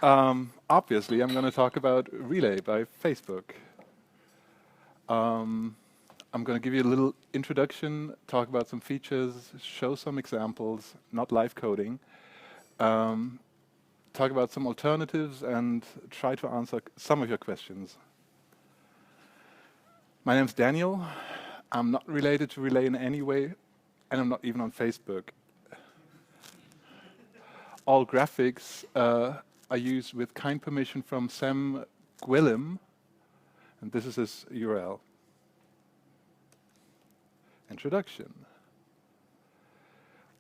Obviously, I'm going to talk about Relay by Facebook. I'm going to give you a little introduction, talk about some features, show some examples, not live coding, um, talk about some alternatives, and try to answer some of your questions. My name's Daniel. I'm not related to Relay in any way, and I'm not even on Facebook. All graphics are used with kind permission from Sam Gwilym, and this is his URL. Introduction.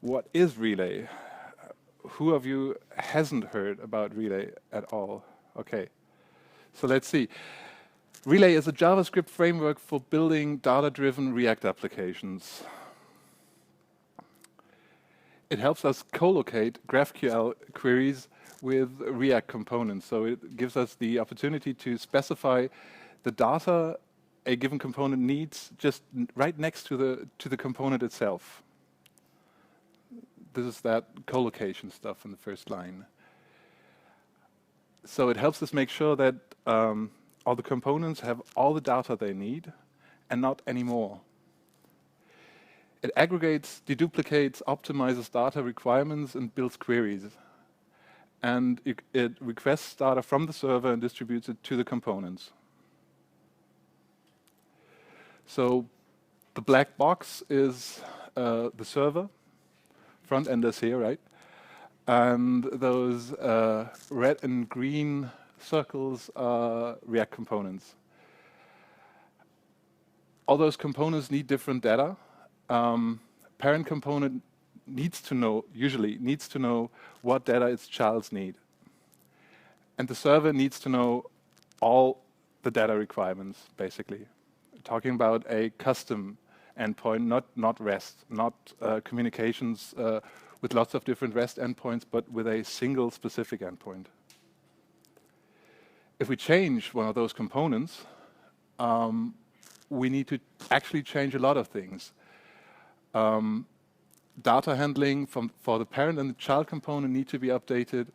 What is Relay? Who of you hasn't heard about Relay at all? Okay, so let's see. Relay is a JavaScript framework for building data-driven React applications. It helps us co-locate GraphQL queries with React components. So it gives us the opportunity to specify the data a given component needs just right next to the component itself. This is that co-location stuff in the first line. So it helps us make sure that all the components have all the data they need and not any more. It aggregates, deduplicates, optimizes data requirements, and builds queries. And it requests data from the server and distributes it to the components. So the black box is the server. Front end is here, right? And those red and green circles are React components. All those components need different data. Parent component usually needs to know what data its childs need. And the server needs to know all the data requirements, basically. Talking about a custom endpoint, not REST, not communications with lots of different REST endpoints, but with a single specific endpoint. If we change one of those components, we need to actually change a lot of things. Data handling for the parent and the child component need to be updated,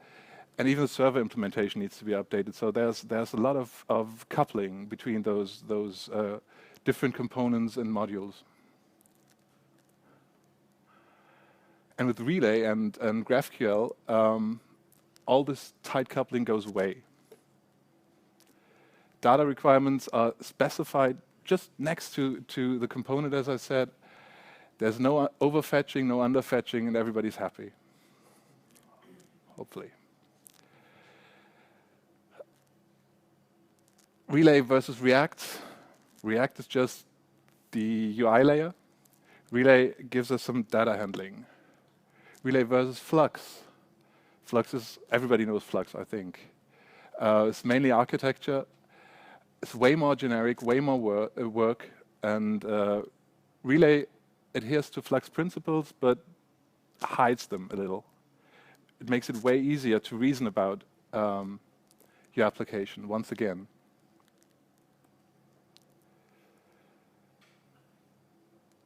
and even the server implementation needs to be updated. So there's a lot of coupling between those different components and modules. And with Relay and GraphQL, all this tight coupling goes away. Data requirements are specified just next to the component, as I said. There's no overfetching, no underfetching, and everybody's happy. Hopefully. Relay versus React. React is just the UI layer. Relay gives us some data handling. Relay versus Flux. Flux is, everybody knows Flux, I think. It's mainly architecture. It's way more generic, way more work, and Relay adheres to Flux principles, but hides them a little. It makes it way easier to reason about your application, once again.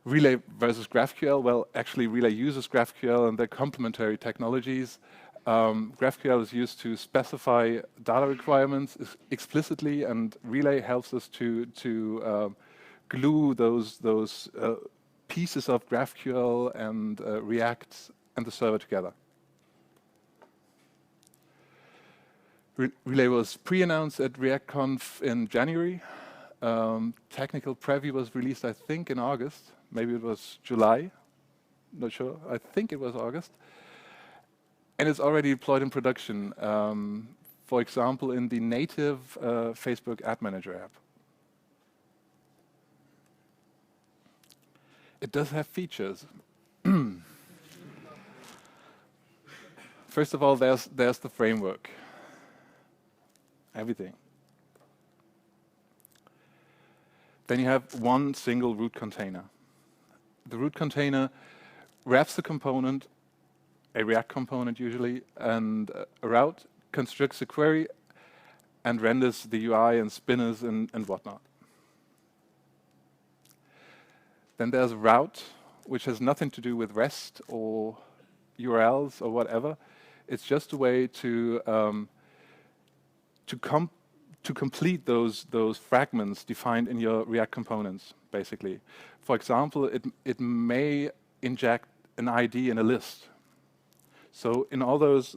Relay versus GraphQL, well, actually Relay uses GraphQL and they're complementary technologies. GraphQL is used to specify data requirements explicitly, and Relay helps us to glue those pieces of GraphQL and React and the server together. Relay was pre-announced at ReactConf in January. Technical preview was released, I think, in August. Maybe it was July. Not sure. I think it was August. And it's already deployed in production. For example, in the native Facebook Ad Manager app. It does have features. First of all, there's the framework. Everything. Then you have one single root container. The root container wraps the component, a React component usually, and a route constructs a query and renders the UI and spinners and whatnot. Then there's a route, which has nothing to do with REST or URLs or whatever. It's just a way to to complete those fragments defined in your React components, basically. For example, it may inject an ID in a list. So in all those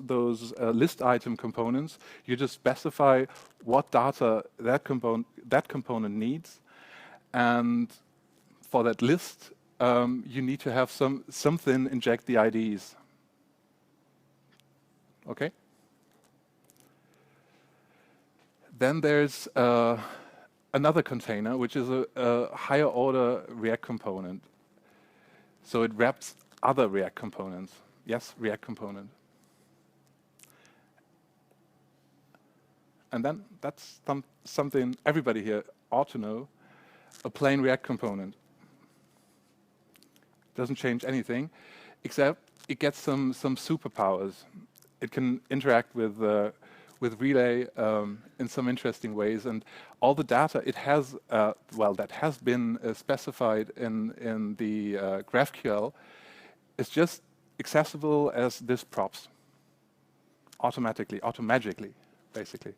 list item components, you just specify what data that component needs, and for that list, you need to have something inject the IDs. Okay. Then there's another container, which is a higher order React component. So it wraps other React components. Yes, React component. And then that's something everybody here ought to know. A plain React component. Doesn't change anything, except it gets some superpowers. It can interact with Relay in some interesting ways, and all the data it has, that has been specified in the GraphQL, is just accessible as this props, automagically, basically.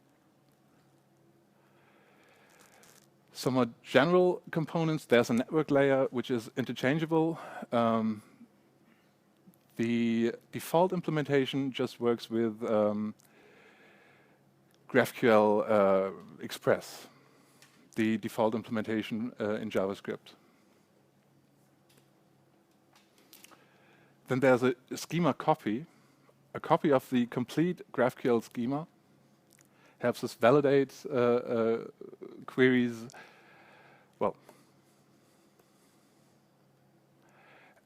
Some more general components. There's a network layer which is interchangeable. The default implementation just works with GraphQL Express, the default implementation in JavaScript. Then there's a schema copy. A copy of the complete GraphQL schema helps us validate queries. Well,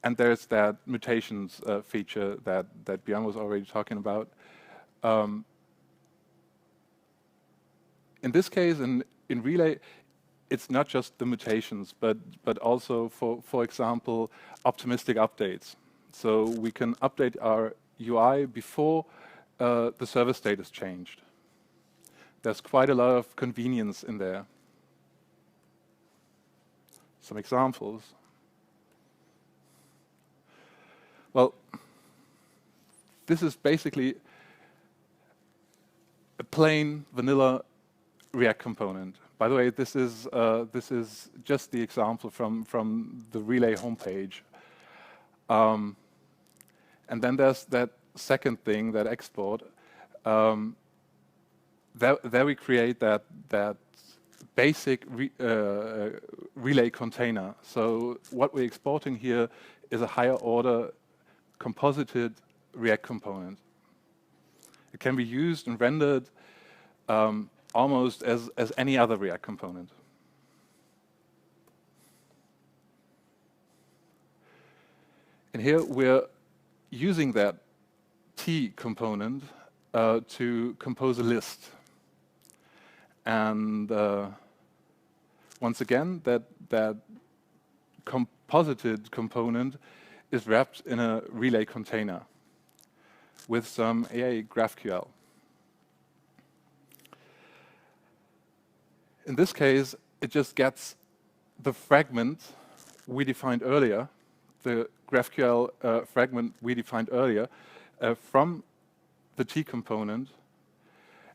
and there's that mutations feature that Björn was already talking about. In this case, in Relay, it's not just the mutations, but also, for example, optimistic updates. So we can update our UI before the server state is changed. There's quite a lot of convenience in there. Some examples. Well, this is basically a plain vanilla React component. By the way, this is just the example from the Relay homepage. And then there's that second thing, that export. There we create that basic Relay container. So what we're exporting here is a higher order composited React component. It can be used and rendered almost as any other React component. And here we're using that T component to compose a list. And once again, that composited component is wrapped in a Relay container with some AA GraphQL. In this case, it just gets the fragment we defined earlier, the GraphQL fragment we defined earlier, from the T component,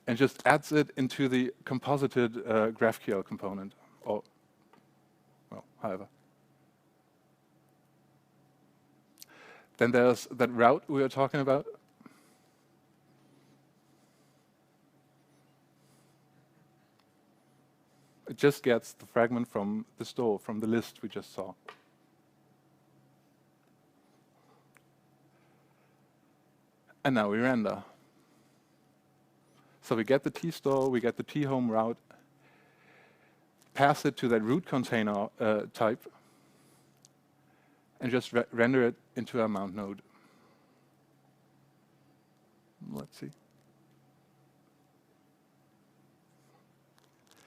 and just adds it into the composited GraphQL component, or, well, however. Then there's that route we were talking about. It just gets the fragment from the store, from the list we just saw. And now we render. So we get the T-store, we get the T-home route, pass it to that root container type, and just render it into our mount node. Let's see.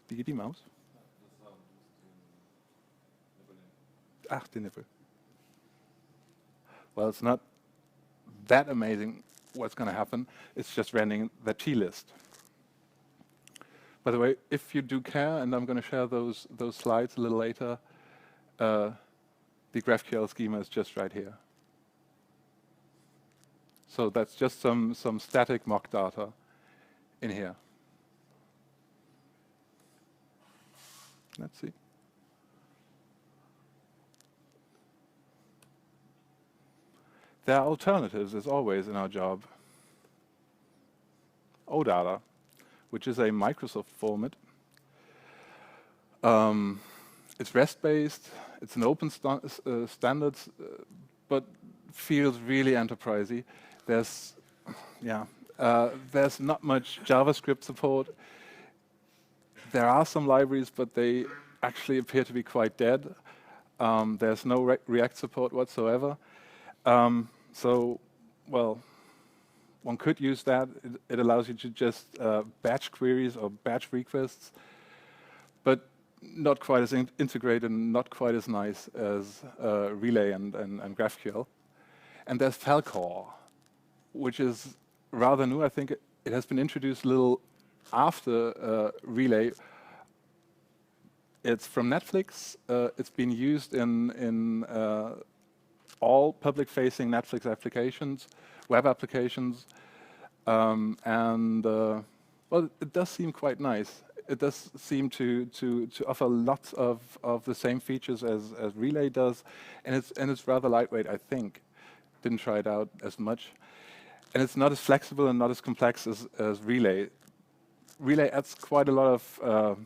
Wie geht die Maus? Ach, die Nippel. Well, it's not that amazing what's going to happen. It's just rendering the T list. By the way, if you do care, and I'm going to share those slides a little later, the GraphQL schema is just right here. So that's just some static mock data in here. Let's see. There are alternatives, as always, in our job. OData, which is a Microsoft format. It's REST-based, it's an open standard, but feels really enterprisey. There's not much JavaScript support. There are some libraries, but they actually appear to be quite dead. There's no React support whatsoever. So, well, one could use that. It allows you to just batch queries or batch requests, but not quite as integrated and not quite as nice as Relay and GraphQL. And there's Falcor, which is rather new. I think it has been introduced a little after Relay. It's from Netflix. It's been used in all public-facing Netflix applications, web applications, and well, it does seem quite nice. It does seem to offer lots of the same features as Relay does, and it's rather lightweight, I think. Didn't try it out as much, and it's not as flexible and not as complex as Relay. Relay adds quite a lot of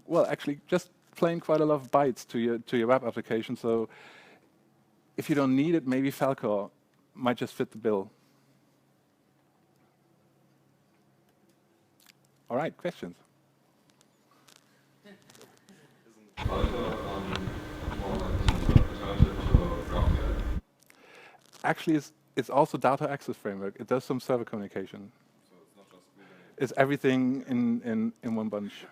well, actually, just plain quite a lot of bytes to your web application. So if you don't need it, maybe Falcor might just fit the bill. All right, questions? Actually, it's also data access framework. It does some server communication. So it's not just Relay. It's everything in one bunch.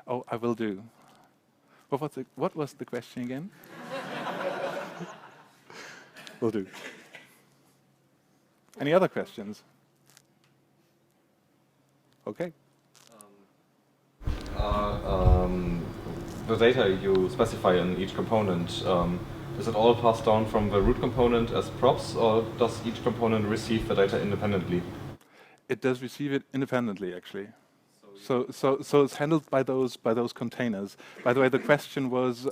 Oh, I will do. What was the question again? Will do. Any other questions? Okay. The data you specify in each component, is it all passed down from the root component as props, or does each component receive the data independently? It does receive it independently, actually. So it's handled by those containers. By the way, the question was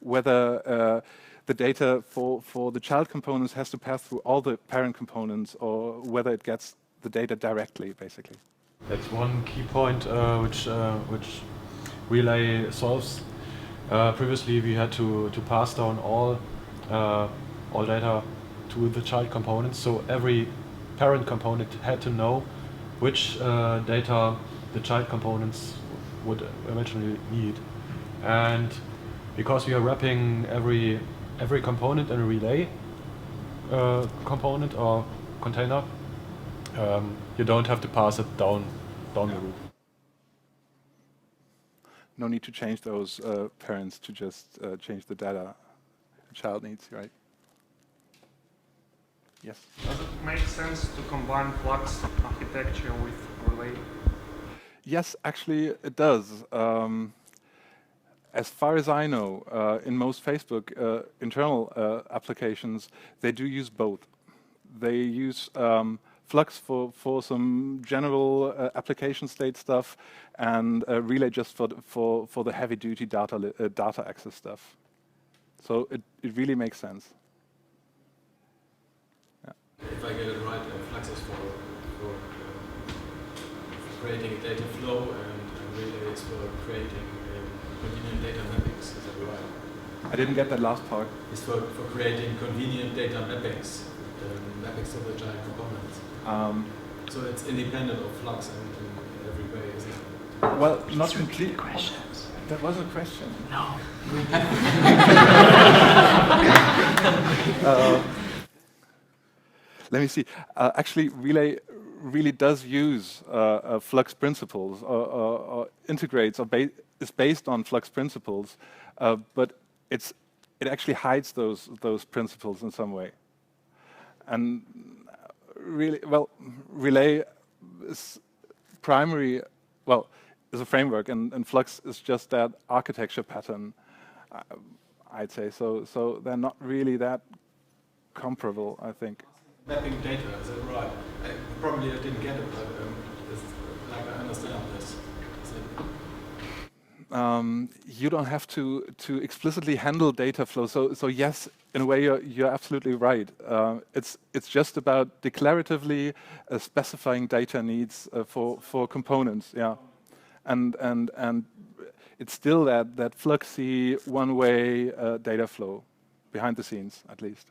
whether the data for the child components has to pass through all the parent components, or whether it gets the data directly, basically. That's one key point which Relay solves. Previously, we had to pass down all data to the child components, so every parent component had to know which data the child components would eventually need. And because we are wrapping every component in a Relay component or container, you don't have to pass it down the root. No need to change those parents to just change the data the child needs, right? Yes? Does it make sense to combine Flux architecture with Relay? Yes, actually it does. As far as I know, in most Facebook internal applications, they do use both. They use Flux for some general application state stuff, and Relay just for the heavy-duty data access stuff. So it really makes sense. Yeah. If I get it right, Flux is for creating a data flow, and Relay is for creating convenient data mappings. Is that right? I didn't get that last part. It's for creating convenient data mappings, mappings to the giant components. So it's independent of Flux in every way, isn't it? Well, not complete questions. That wasn't a question. No. Let me see. Actually, Relay really does use Flux principles, or integrates, or is based on Flux principles, but it actually hides those principles in some way. And really, well, Relay is is a framework, and Flux is just that architecture pattern, I'd say. So they're not really that comparable, I think. Mapping data, is that right? Probably I didn't get it, but you don't have to explicitly handle data flow. So yes, in a way, you're absolutely right. It's just about declaratively specifying data needs for components. Yeah, and it's still that fluxy one-way data flow behind the scenes, at least.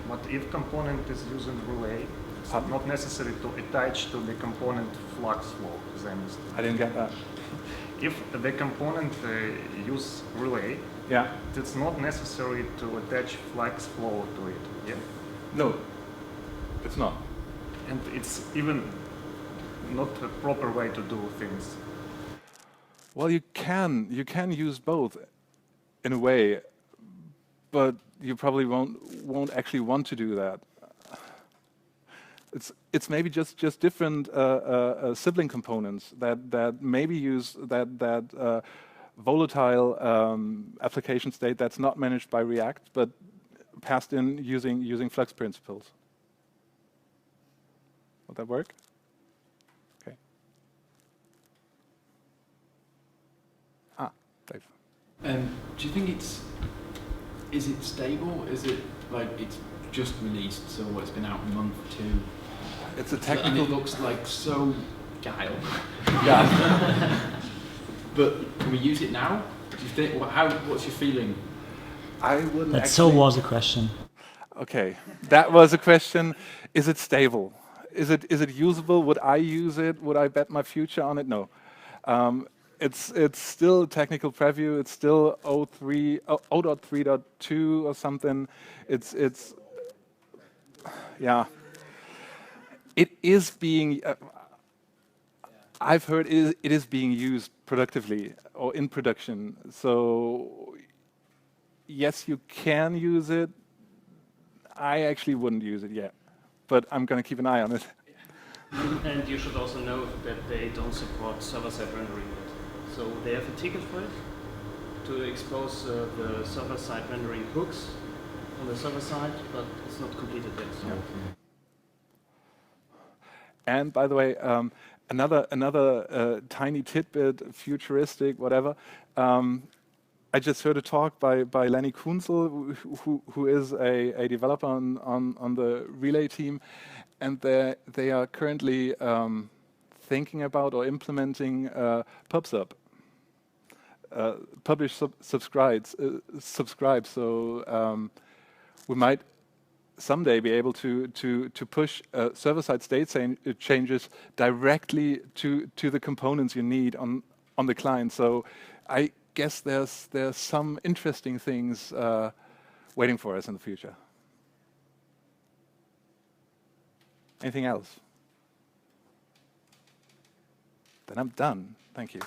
But if component is using relay, it's not necessary to attach to the component flux flow, as I understand. I didn't get that. If the component use relay, Yeah. it's not necessary to attach flux flow to it. Yeah. No, it's not. And it's even not a proper way to do things. Well, you can use both in a way, but you probably won't actually want to do that. It's maybe just different sibling components that maybe use that volatile application state that's not managed by React, but passed in using Flux principles. Would that work? Okay. Dave. Do you think is it stable? Is it like it's just released, so it's been out a month or two? It's a technical. And it looks like so guile. Yeah. But can we use it now? Do you think? What's your feeling? I wouldn't. That so was a question. Okay, that was a question. Is it stable? Is it usable? Would I use it? Would I bet my future on it? No. It's still a technical preview. It's still 0.3.2 or something. It's yeah. It is being. I've heard it is being used productively or in production. So yes, you can use it. I actually wouldn't use it yet, but I'm going to keep an eye on it. And you should also know that they don't support server-side rendering yet. So they have a ticket for it to expose the server-side rendering hooks on the server side, but it's not completed yet. So. Yeah. And by the way, another tiny tidbit, futuristic, whatever. I just heard a talk by Lenny Kunzel, who is a developer on the Relay team, and they are currently thinking about or implementing PubSub, publish, subscribe. So we might someday be able to push server-side state changes directly to the components you need on the client. So I guess there's some interesting things waiting for us in the future. Anything else? Then I'm done. Thank you.